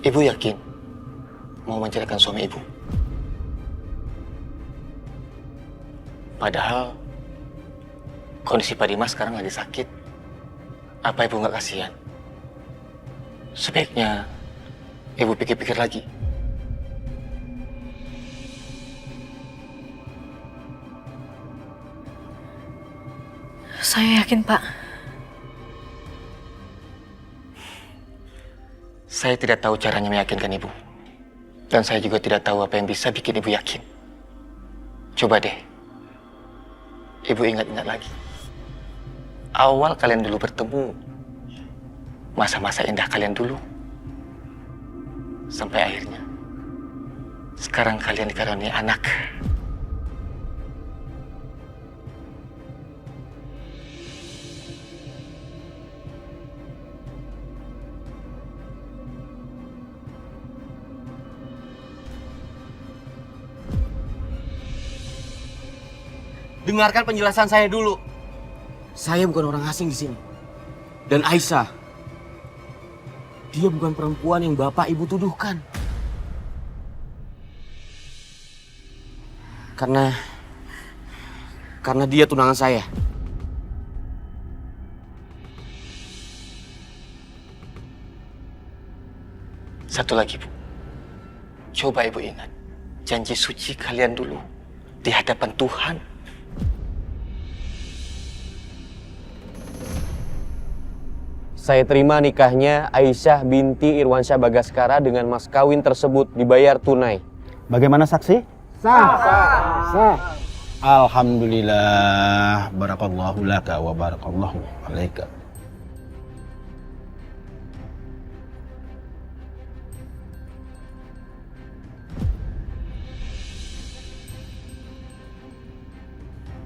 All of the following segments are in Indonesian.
Ibu yakin mau menceraikan suami ibu? Padahal kondisi Pak Dimas sekarang lagi sakit. Apa ibu nggak kasihan? Sebaiknya ibu pikir-pikir lagi. Saya yakin, Pak. Saya tidak tahu caranya meyakinkan ibu. Dan saya juga tidak tahu apa yang bisa bikin ibu yakin. Coba deh, ibu ingat-ingat lagi. Awal kalian dulu bertemu, masa-masa indah kalian dulu. Sampai akhirnya, sekarang kalian dikaruniai anak. Dengarkan penjelasan saya dulu. Saya bukan orang asing di sini. Dan Aisyah, dia bukan perempuan yang bapak ibu tuduhkan. Karena dia tunangan saya. Satu lagi, Bu. Coba ibu ingat janji suci kalian dulu di hadapan Tuhan. Saya terima nikahnya Aisyah binti Irwansyah Bagaskara dengan mas kawin tersebut dibayar tunai. Bagaimana saksi? Sah. Alhamdulillah, barakallahu laka wa barakallahu alaika.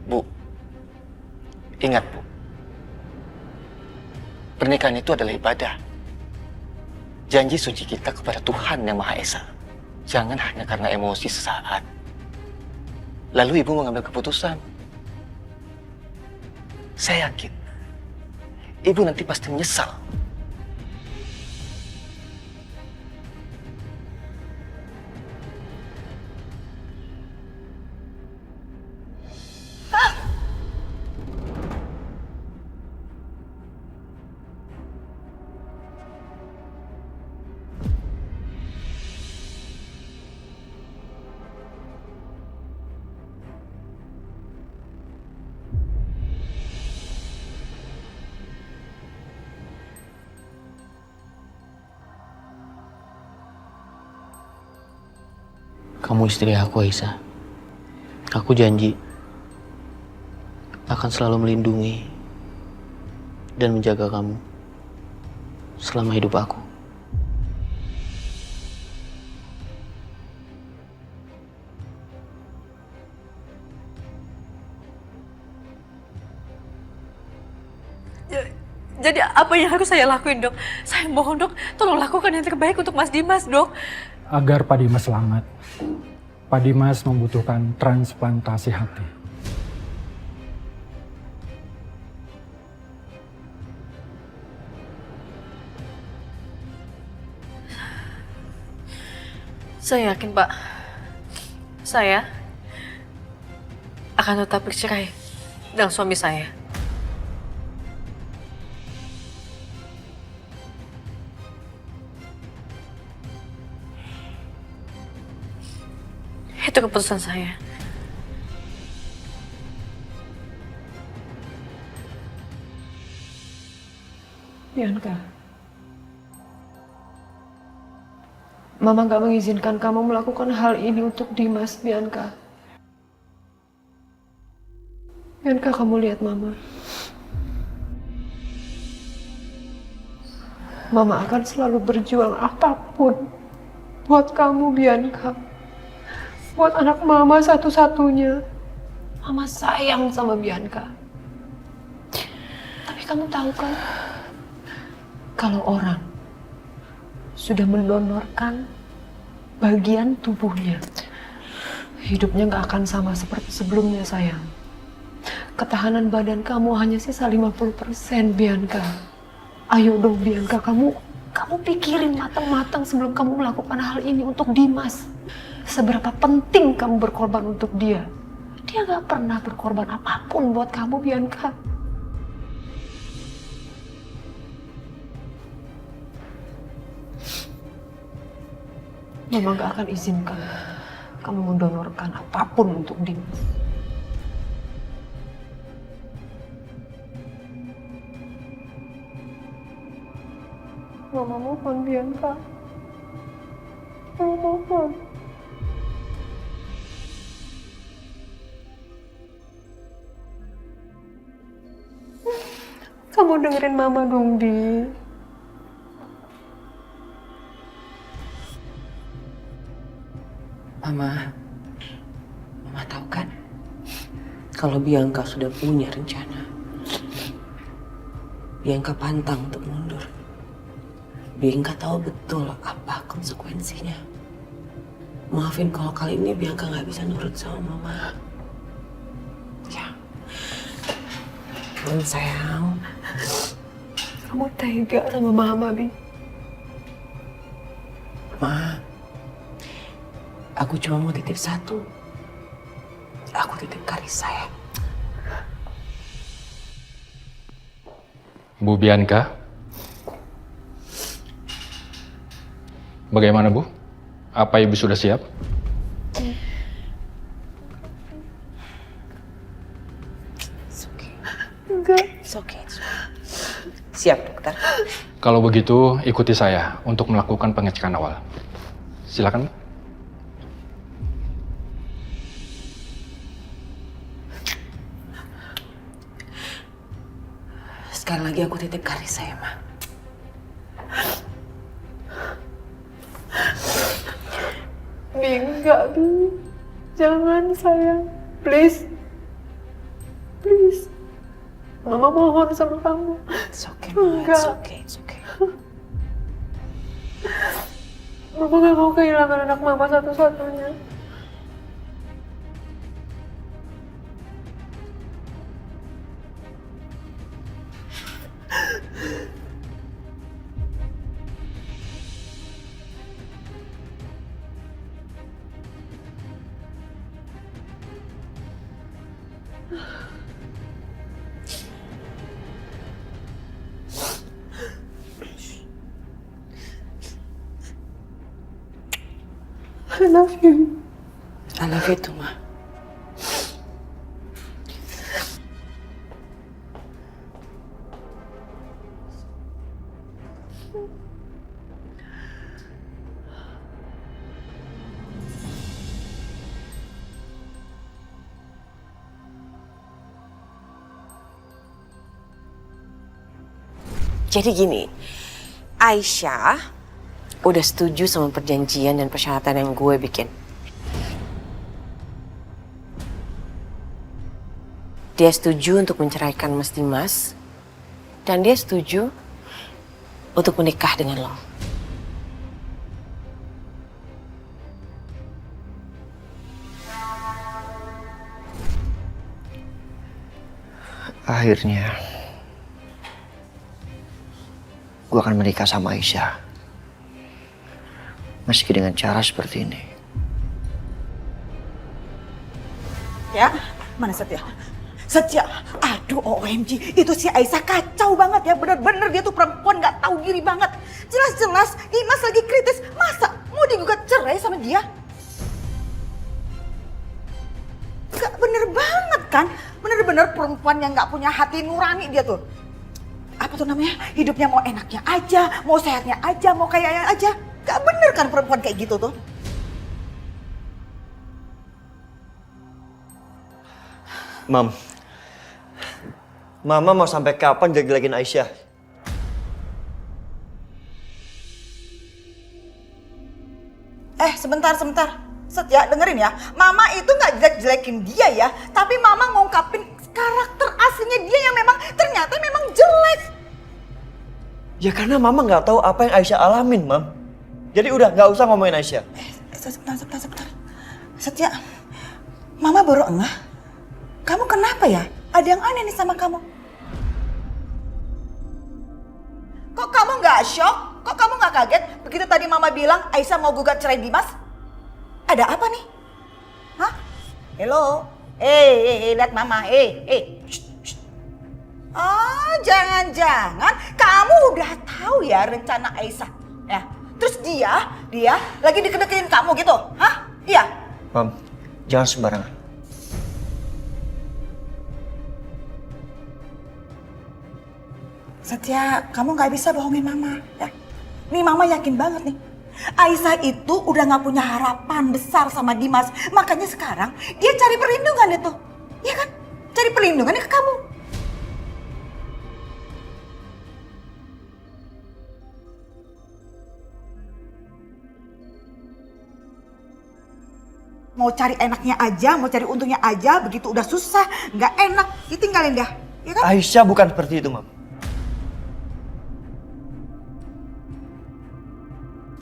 Bu, ingat Bu, pernikahan itu adalah ibadah. Janji suci kita kepada Tuhan Yang Maha Esa. Jangan hanya karena emosi sesaat, lalu ibu mengambil keputusan. Saya yakin, ibu nanti pasti menyesal. Kamu istri aku, Aisyah. Aku janji akan selalu melindungi dan menjaga kamu selama hidup aku. Jadi apa yang harus saya lakuin, Dok? Saya mohon, Dok, tolong lakukan yang terbaik untuk Mas Dimas, Dok. Agar Pak Dimas selamat, Pak Dimas membutuhkan transplantasi hati. Saya yakin, Pak. Saya akan tetap bercerai dengan suami saya. Itu keputusan saya. Bianca, Mama gak mengizinkan kamu melakukan hal ini untuk Dimas, Bianca. Bianca, kamu lihat Mama. Mama akan selalu berjuang apapun buat kamu, Bianca. Buat anak Mama satu-satunya. Mama sayang sama Bianca. Tapi kamu tahu kan, kalau orang sudah mendonorkan bagian tubuhnya, hidupnya gak akan sama seperti sebelumnya, sayang. Ketahanan badan kamu hanya sisa 50%, Bianca. Ayo dong, Bianca, kamu Kamu pikirin matang-matang sebelum kamu melakukan hal ini untuk Dimas. Seberapa penting kamu berkorban untuk dia. Dia gak pernah berkorban apapun buat kamu, Bianca. Mama gak akan izinkan kamu mendonorkan apapun untuk Dimas. Mama mohon, Bianca. Mama mohon. Kamu dengerin Mama dong, Bi. Mama tahu kan kalau Bianca sudah punya rencana. Bianca pantang untuk mundur. Bianca tahu betul apa konsekuensinya. Maafin kalau kali ini Bianca nggak bisa nurut sama Mama. Ya, sayang. Kamu tega sama Mama, Bi. Ma, aku cuma mau titip satu. Aku titip Karissa ya. Bu Bianca, bagaimana Bu? Apa Ibu sudah siap? It's okay. Enggak. It's okay. Siap, dokter. Kalau begitu, ikuti saya untuk melakukan pengecekan awal. Silakan, Bu. Sekali lagi aku titip Karissa ya, Ma. Bi, enggak, Bi. Jangan, sayang. Please. Please. Mama mohon sama kamu. It's okay, Ma. It's okay. It's okay. Mama gak mau kehilangan anak Mama satu-satunya. I love you. I love you too, Ma. Jadi gini, Aisyah udah setuju sama perjanjian dan persyaratan yang gue bikin. Dia setuju untuk menceraikan Mas Dimas, dan dia setuju untuk menikah dengan lo. Akhirnya, gue akan menikah sama Aisyah. Meski dengan cara seperti ini. Ya, mana Setia? Setia, aduh OMG, itu si Aisyah kacau banget ya. Bener-bener dia tuh perempuan gak tahu diri banget. Jelas-jelas Dimas lagi kritis, masa mau digugat cerai sama dia? Gak bener banget kan? Bener-bener perempuan yang gak punya hati nurani dia tuh. Apa tuh namanya? Hidupnya mau enaknya aja, mau sehatnya aja, mau kayanya aja. Gak bener kan perempuan kayak gitu tuh? Mama mau sampai kapan jelek-jelekin Aisyah? Sebentar. Setia, dengerin ya. Mama itu gak jelek-jelekin dia ya. Tapi Mama ngungkapin karakter aslinya dia yang memang ternyata memang jelek. Ya karena Mama nggak tahu apa yang Aisyah alamin, Mam. Jadi udah nggak usah ngomongin Aisyah. Sebentar. Setia, Mama baru engah. Kamu kenapa ya? Ada yang aneh nih sama kamu. Kok kamu nggak shock? Kok kamu nggak kaget begitu tadi Mama bilang Aisyah mau gugat cerai Dimas? Ada apa nih? Hah? Hello? Lihat Mama. Oh, jangan-jangan kamu udah tahu ya rencana Aisyah. Ya. Terus dia lagi deket-deketin kamu gitu. Hah? Iya. Mam, jangan sembarangan. Setia, kamu nggak bisa bohongin Mama. Ya. Nih Mama yakin banget nih. Aisyah itu udah nggak punya harapan besar sama Dimas. Makanya sekarang dia cari perlindungan itu. Iya kan? Cari perlindungannya ke kamu. Mau cari enaknya aja, mau cari untungnya aja, begitu udah susah, nggak enak, ditinggalin dah. Ya kan? Aisyah bukan seperti itu, Mam.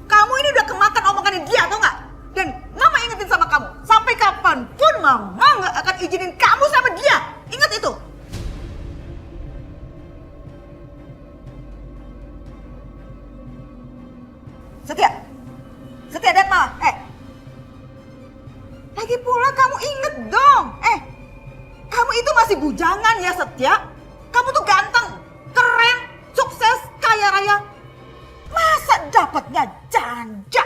Kamu ini udah kemakan omongannya dia, tau nggak? Dan Mama ingetin sama kamu, sampai kapanpun Mama nggak akan izinin kamu sama dia. Ingat itu. Setia dan Mama. Lagi pula kamu inget dong. Kamu itu masih bujangan ya Setia. Kamu tuh ganteng, keren, sukses, kaya raya. Masa dapatnya janda?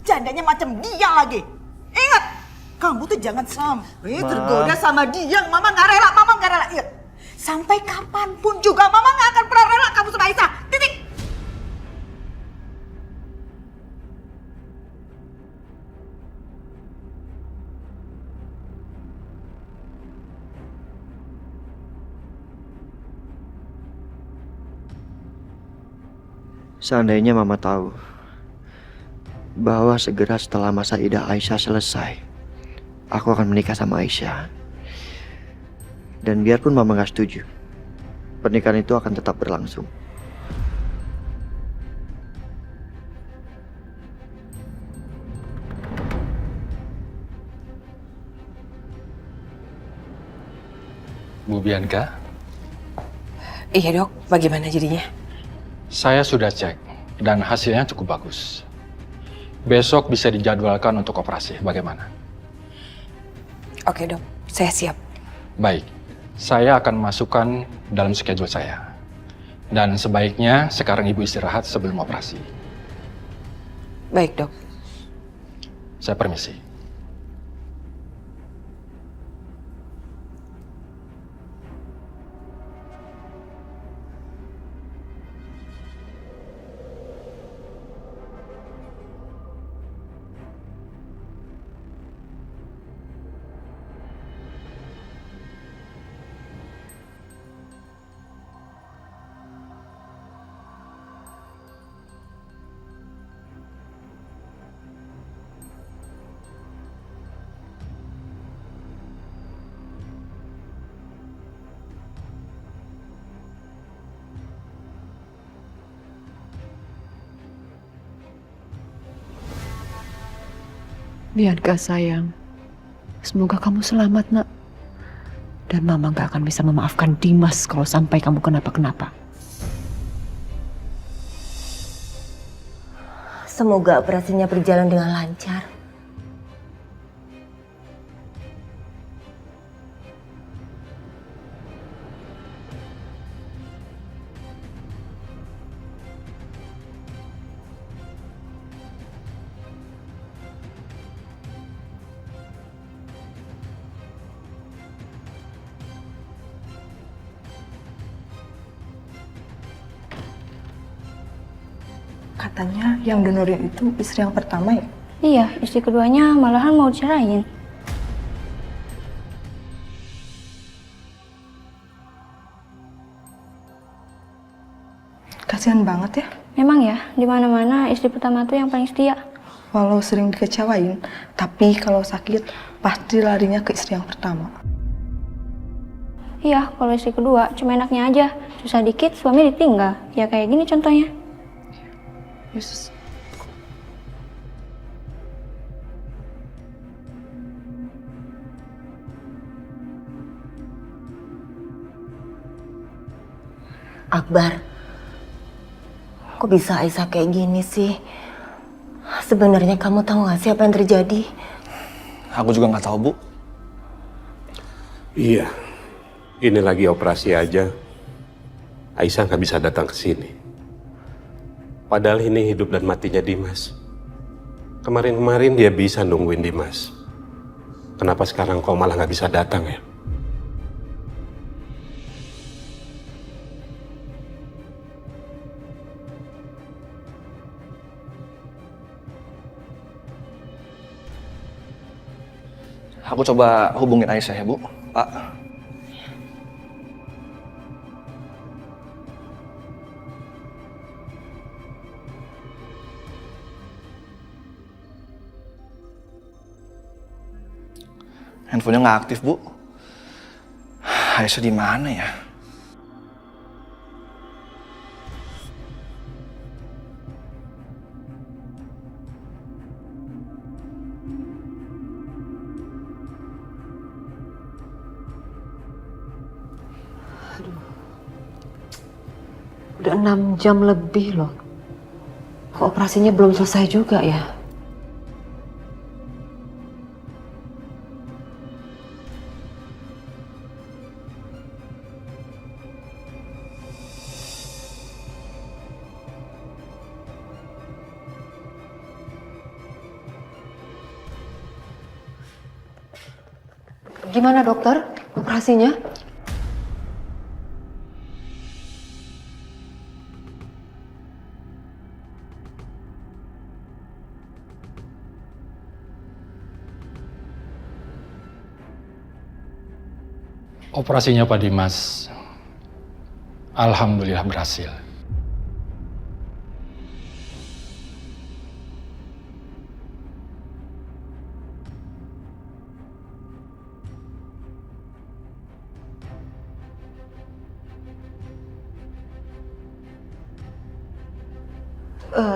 Jandanya macam dia lagi. Ingat, kamu tuh jangan sampai tergoda sama dia. Mama nggak rela, Ingat, sampai kapanpun juga Mama nggak akan pernah rela kamu sama Aisyah. Titik. Seandainya Mama tahu bahwa segera setelah masa idah Aisyah selesai, aku akan menikah sama Aisyah. Dan biarpun Mama gak setuju, pernikahan itu akan tetap berlangsung. Bu Bianca, Iya dok, bagaimana jadinya? saya sudah cek dan hasilnya cukup bagus. Besok bisa dijadwalkan untuk operasi, bagaimana? Oke dok, saya siap. Baik, saya akan masukkan dalam schedule saya. Dan sebaiknya sekarang Ibu istirahat sebelum operasi. Baik dok. Saya permisi. Bianca sayang, semoga kamu selamat nak. Dan Mama gak akan bisa memaafkan Dimas kalau sampai kamu kenapa-kenapa. Semoga operasinya berjalan dengan lancar. Katanya yang donorin itu istri yang pertama ya? Iya, istri keduanya malahan mau ceraiin. Kasihan banget ya. Memang ya, di mana-mana istri pertama tuh yang paling setia. Walau sering dikecewain, tapi kalau sakit pasti larinya ke istri yang pertama. Iya, kalau istri kedua cuma enaknya aja. Susah dikit suami ditinggal. Ya kayak gini contohnya. Yesus. Akbar, kok bisa Aisyah kayak gini sih? Sebenarnya kamu tahu gak sih apa yang terjadi? Aku juga nggak tahu, Bu. Iya, ini lagi operasi aja. Aisyah nggak bisa datang ke sini. Padahal ini hidup dan matinya Dimas. Kemarin-kemarin dia bisa nungguin Dimas. Kenapa sekarang kau malah nggak bisa datang ya? Aku coba hubungin Aisyah ya, Bu. Pak. Handphonenya nggak aktif, Bu. Aisyah di mana ya? Udah 6 jam lebih loh. Kok operasinya belum selesai juga ya? Gimana dokter operasinya? Operasinya Pak Dimas, alhamdulillah berhasil.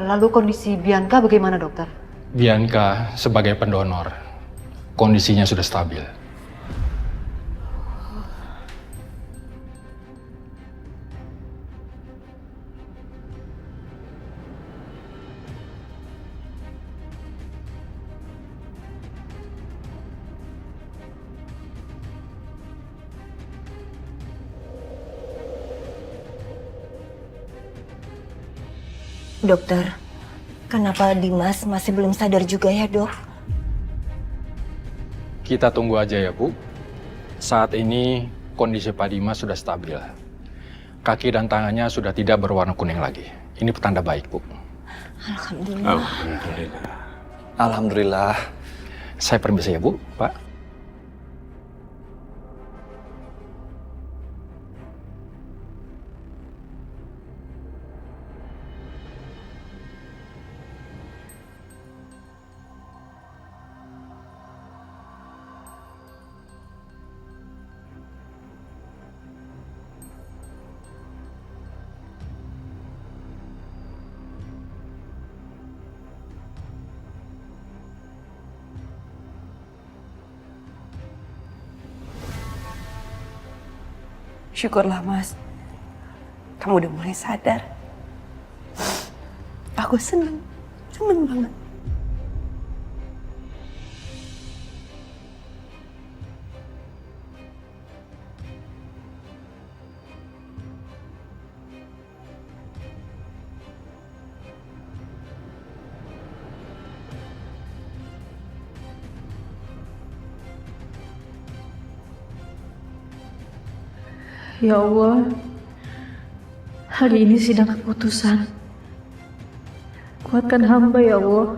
Lalu kondisi Bianca bagaimana dokter? Bianca sebagai pendonor, kondisinya sudah stabil. Dokter, kenapa Dimas masih belum sadar juga ya, Dok? Kita tunggu aja ya, Bu. Saat ini kondisi Pak Dimas sudah stabil. Kaki dan tangannya sudah tidak berwarna kuning lagi. Ini petanda baik, Bu. Alhamdulillah. Alhamdulillah. Alhamdulillah. Saya permisi ya, Bu, Pak. Syukurlah Mas, kamu udah mulai sadar. Aku seneng banget. Ya Allah, hari ini sidang keputusan. Kuatkan hamba ya Allah.